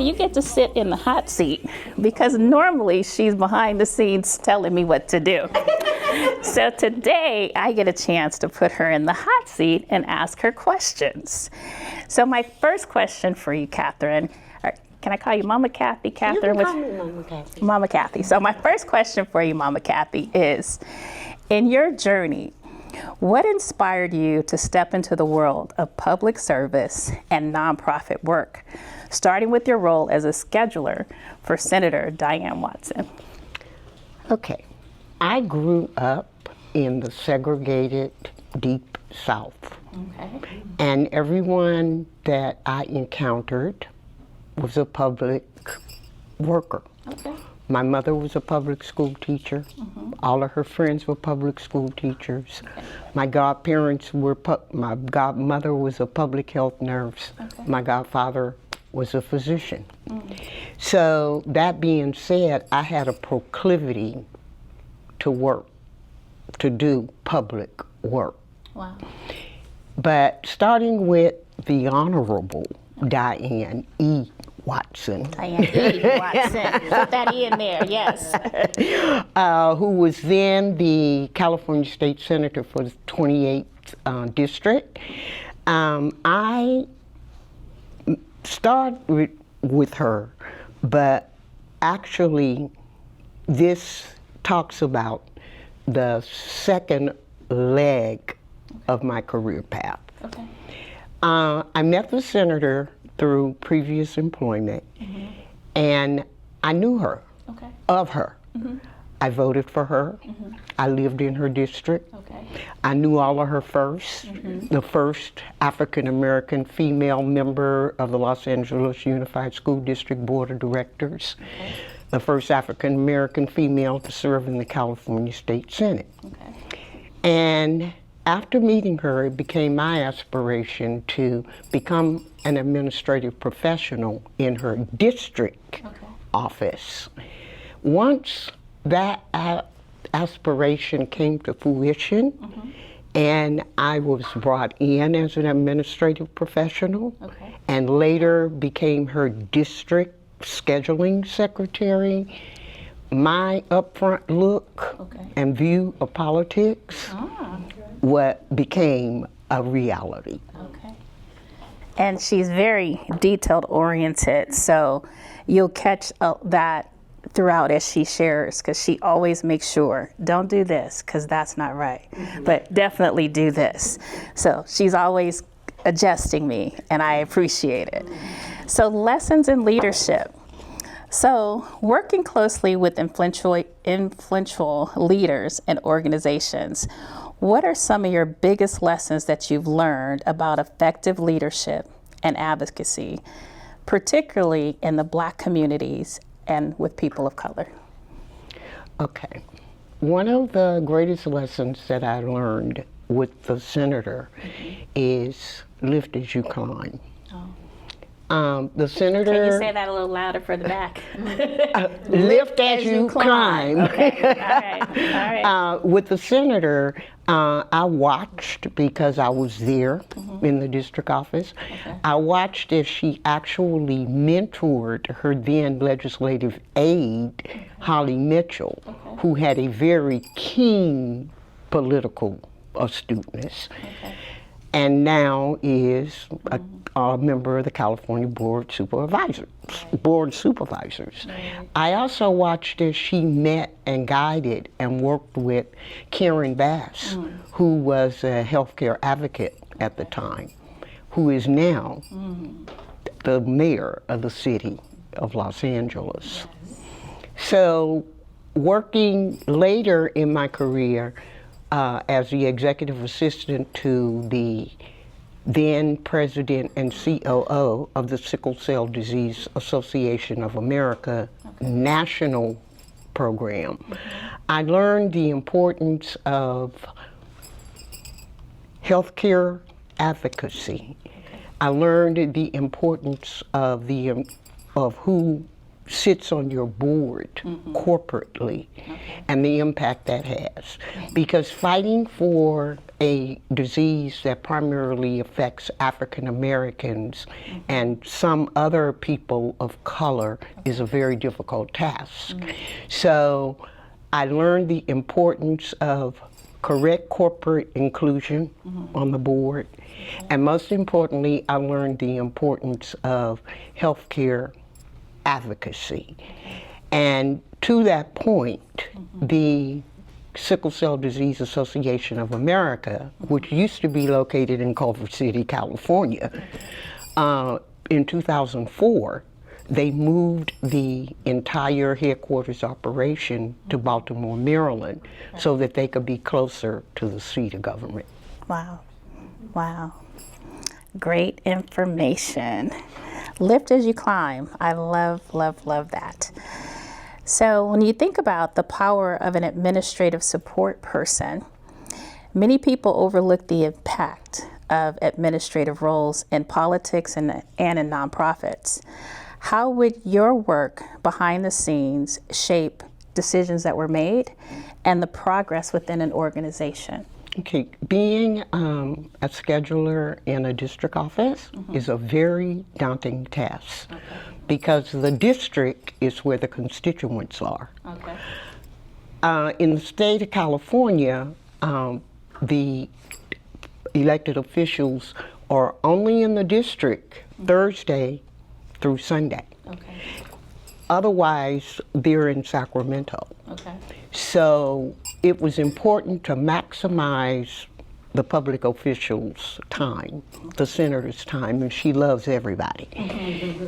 you get to sit in the hot seat because normally she's behind the scenes telling me what to do. So today I get a chance to put her in the hot seat and ask her questions. So my first question for you, Cathryn, can I call you Momma Cathy? Cathryn, you can call me Momma Cathy. Momma Cathy. So my first question for you, Momma Cathy, is in your journey, what inspired you to step into the world of public service and nonprofit work, starting with your role as a scheduler for Senator Diane Watson? Okay, I grew up in the segregated Deep South. Okay. And everyone that I encountered was a public worker. Okay. My mother was a public school teacher. All of her friends were public school teachers. Okay. My godparents were, my godmother was a public health nurse. Okay. My godfather was a physician. So that being said, I had a proclivity to work, to do public work. Wow. But starting with the Honorable Diane E. Watson. Diane E. Watson. Put that E in there, yes. Who was then the California State Senator for the 28th District. I started with her, but actually this talks about the second leg of my career path. Okay. I met the senator through previous employment, and I knew her, Okay. of her. I voted for her. I lived in her district. Okay. I knew all of her firsts. The first African-American female member of the Los Angeles Unified School District Board of Directors. Okay. The first African-American female to serve in the California State Senate. Okay. And after meeting her, it became my aspiration to become an administrative professional in her district office. Once that aspiration came to fruition, and I was brought in as an administrative professional, and later became her district scheduling secretary, my upfront look and view of politics what became a reality. Okay. And she's very detailed oriented, so you'll catch that throughout as she shares, because she always makes sure, don't do this because that's not right, but definitely do this. So she's always adjusting me, and I appreciate it. So lessons in leadership. So working closely with influential leaders and organizations, what are some of your biggest lessons that you've learned about effective leadership and advocacy, particularly in the Black communities and with people of color? Okay. One of the greatest lessons that I learned with the senator is lift as you climb. The senator... Can you say that a little louder for the back? Lift as you climb. Okay, all right, all right. With the senator, I watched, because I was there in the district office, I watched as she actually mentored her then legislative aide, Holly Mitchell, who had a very keen political astuteness. And now is a member of the California Board Supervisors. I also watched as she met and guided and worked with Cathryn Baker, who was a healthcare advocate at the time, who is now the mayor of the city of Los Angeles. So working later in my career, as the executive assistant to the then president and COO of the Sickle Cell Disease Association of America national program, I learned the importance of healthcare advocacy. I learned the importance of who sits on your board corporately, and the impact that has. Because fighting for a disease that primarily affects African Americans and some other people of color is a very difficult task. So I learned the importance of correct corporate inclusion on the board, and most importantly, I learned the importance of healthcare advocacy. And to that point, the Sickle Cell Disease Association of America, which used to be located in Culver City, California, in 2004, they moved the entire headquarters operation to Baltimore, Maryland, so that they could be closer to the seat of government. Wow. Wow. Great information. Lift as you climb. I love, love, love that. So when you think about the power of an administrative support person, many people overlook the impact of administrative roles in politics and in nonprofits. How would your work behind the scenes shape decisions that were made and the progress within an organization? Okay, being a scheduler in a district office is a very daunting task because the district is where the constituents are. In the state of California, the elected officials are only in the district Thursday through Sunday. Otherwise, they're in Sacramento. So it was important to maximize the public official's time, the senator's time, and she loves everybody.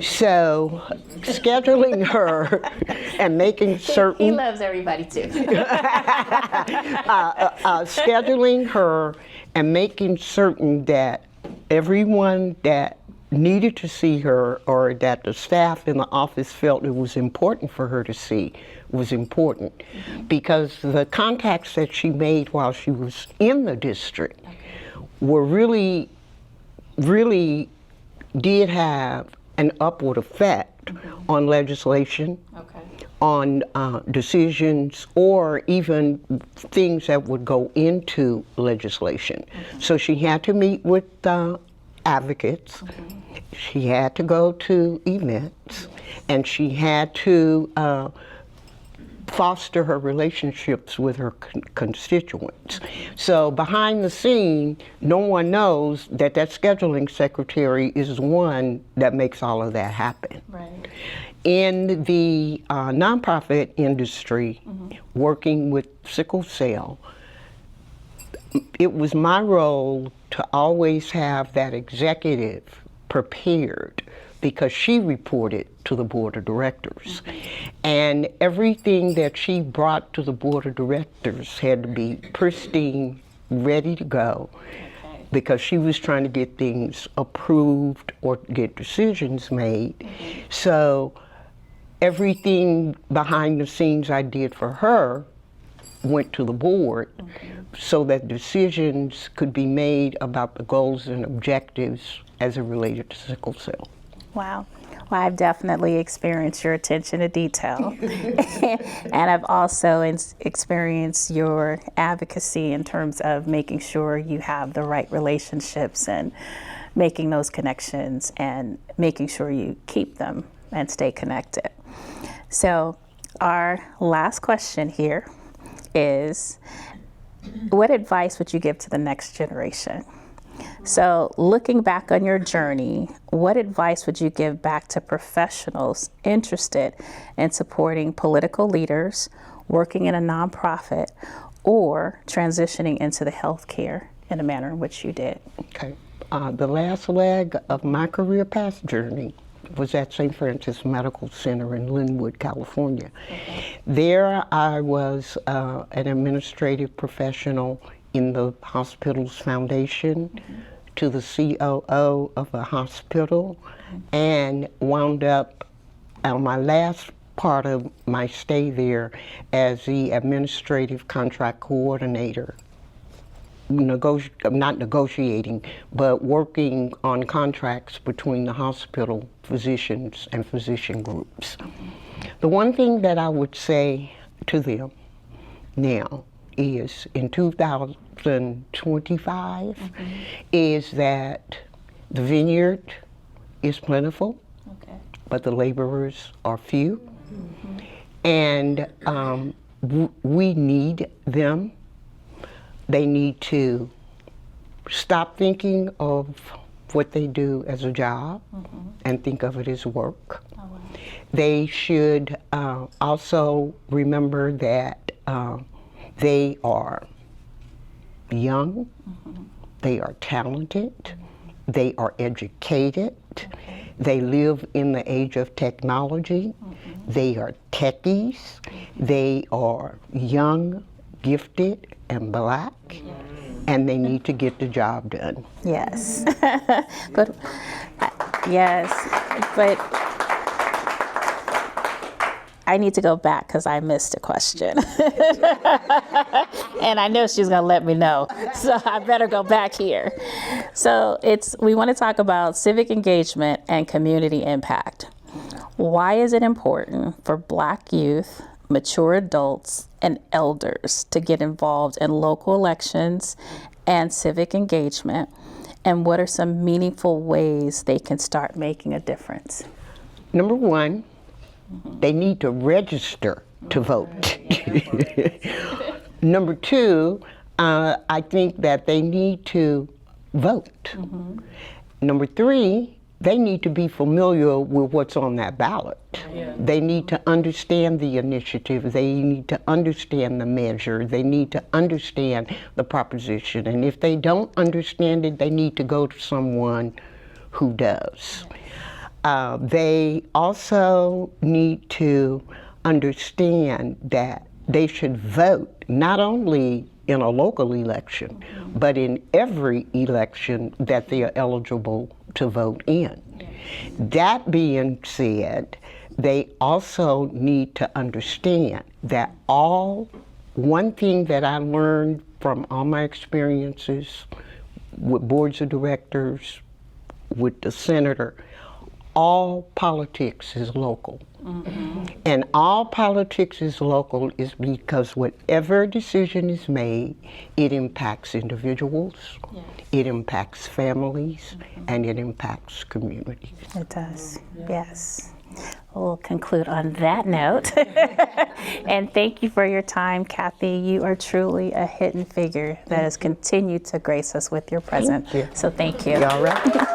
So scheduling her and making certain... He loves everybody too. Scheduling her and making certain that everyone that needed to see her or that the staff in the office felt it was important for her to see was important because the contacts that she made while she was in the district were really did have an upward effect on legislation, on decisions, or even things that would go into legislation. So she had to meet with advocates, she had to go to events, and she had to foster her relationships with her constituents. So behind the scene, no one knows that that scheduling secretary is the one that makes all of that happen. In the nonprofit industry, working with sickle cell, it was my role to always have that executive prepared because she reported to the board of directors. And everything that she brought to the board of directors had to be pristine, ready to go, because she was trying to get things approved or get decisions made. So everything behind the scenes I did for her went to the board so that decisions could be made about the goals and objectives as it related to sickle cell. Wow. Well, I've definitely experienced your attention to detail. And I've also experienced your advocacy in terms of making sure you have the right relationships and making those connections and making sure you keep them and stay connected. So our last question here is, what advice would you give to the next generation? So looking back on your journey, what advice would you give back to professionals interested in supporting political leaders, working in a nonprofit, or transitioning into the healthcare in a manner in which you did? Okay. The last leg of my career path journey was at St. Francis Medical Center in Linwood, California. There I was an administrative professional in the hospital's foundation, to the COO of a hospital, and wound up on my last part of my stay there as the administrative contract coordinator not negotiating, but working on contracts between the hospital physicians and physician groups. The one thing that I would say to them now is in 2025 is that the vineyard is plentiful, but the laborers are few. And we need them. They need to stop thinking of what they do as a job and think of it as work. They should also remember that they are young, they are talented, they are educated, they live in the age of technology, they are techies, they are young, gifted, and black, and they need to get the job done. Yes. But yes, but I need to go back because I missed a question. And I know she's going to let me know. So I better go back here. So we want to talk about civic engagement and community impact. Why is it important for Black youth, mature adults, and elders to get involved in local elections and civic engagement? And what are some meaningful ways they can start making a difference? Number one, they need to register to vote. Number two, I think that they need to vote. Number three, they need to be familiar with what's on that ballot. They need to understand the initiative. They need to understand the measure. They need to understand the proposition. And if they don't understand it, they need to go to someone who does. They also need to understand that they should vote not only in a local election, but in every election that they are eligible to vote in. That being said, they also need to understand that one thing that I learned from all my experiences with boards of directors, with the senator, all politics is local. And all politics is local is because whatever decision is made, it impacts individuals, it impacts families, and it impacts communities. It does, yes. We'll conclude on that note. And thank you for your time, Cathy. You are truly a hidden figure that has continued to grace us with your presence. Thank you. So thank you. All right.